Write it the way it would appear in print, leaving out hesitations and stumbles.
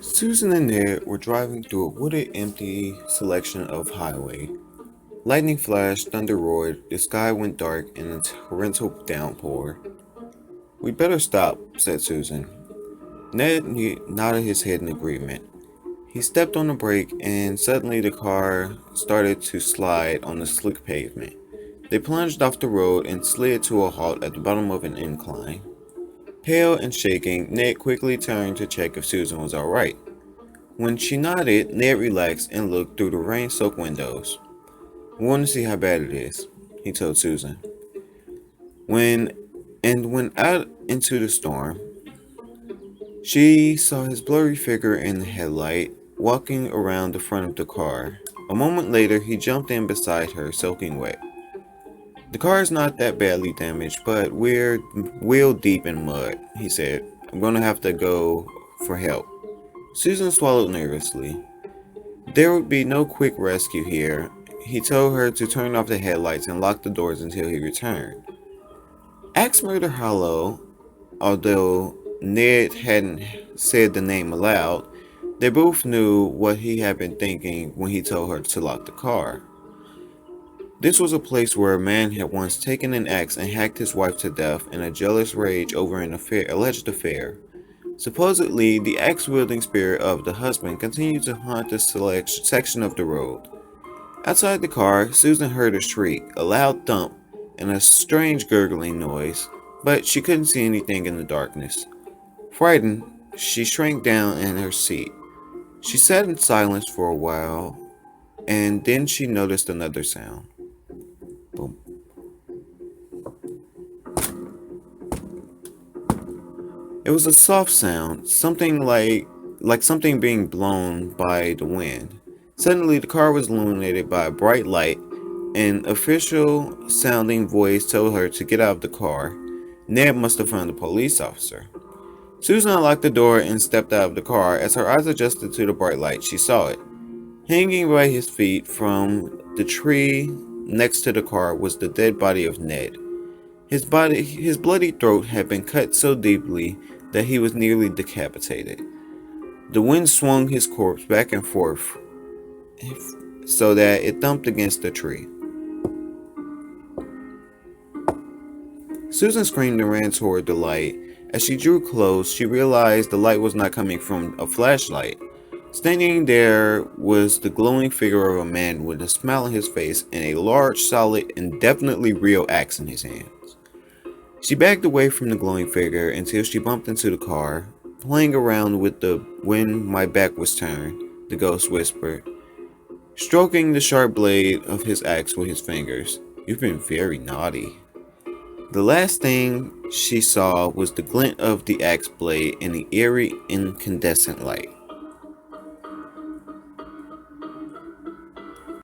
Susan and Ned were driving through a wooded, empty selection of highway. Lightning flashed, thunder roared, the sky went dark in a torrential downpour. "We'd better stop," said Susan. Ned nodded his head in agreement. He stepped on the brake, and suddenly the car started to slide on the slick pavement. They plunged off the road and slid to a halt at the bottom of an incline. Pale and shaking, Ned quickly turned to check if Susan was all right. When she nodded, Ned relaxed and looked through the rain-soaked windows. "We want to see how bad it is," he told Susan. When went out into the storm, she saw his blurry figure in the headlight, walking around the front of the car. A moment later, he jumped in beside her, soaking wet. "The car is not that badly damaged, but we're wheel deep in mud," he said. "I'm going to have to go for help." Susan swallowed nervously. There would be no quick rescue here. He told her to turn off the headlights and lock the doors until he returned. Axe Murder Hollow, although Ned hadn't said the name aloud, they both knew what he had been thinking when he told her to lock the car. This was a place where a man had once taken an axe and hacked his wife to death in a jealous rage over an alleged affair. Supposedly, the axe-wielding spirit of the husband continued to haunt this section of the road. Outside the car, Susan heard a shriek, a loud thump, and a strange gurgling noise, but she couldn't see anything in the darkness. Frightened, she shrank down in her seat. She sat in silence for a while, and then she noticed another sound. Boom. It was a soft sound, something like something being blown by the wind. Suddenly, the car was illuminated by a bright light. An official-sounding voice told her to get out of the car. Ned must have found a police officer. Susan unlocked the door and stepped out of the car. As her eyes adjusted to the bright light, she saw it. Hanging by his feet from the tree next to the car was the dead body of Ned. His bloody throat had been cut so deeply that he was nearly decapitated. The wind swung his corpse back and forth so that it thumped against the tree. Susan screamed and ran toward the light. As she drew close, she realized the light was not coming from a flashlight. Standing there was the glowing figure of a man with a smile on his face and a large, solid, and definitely real axe in his hands. She backed away from the glowing figure until she bumped into the car. "Playing around with the when my back was turned," the ghost whispered, stroking the sharp blade of his axe with his fingers. "You've been very naughty." The last thing she saw was the glint of the axe blade in the eerie incandescent light.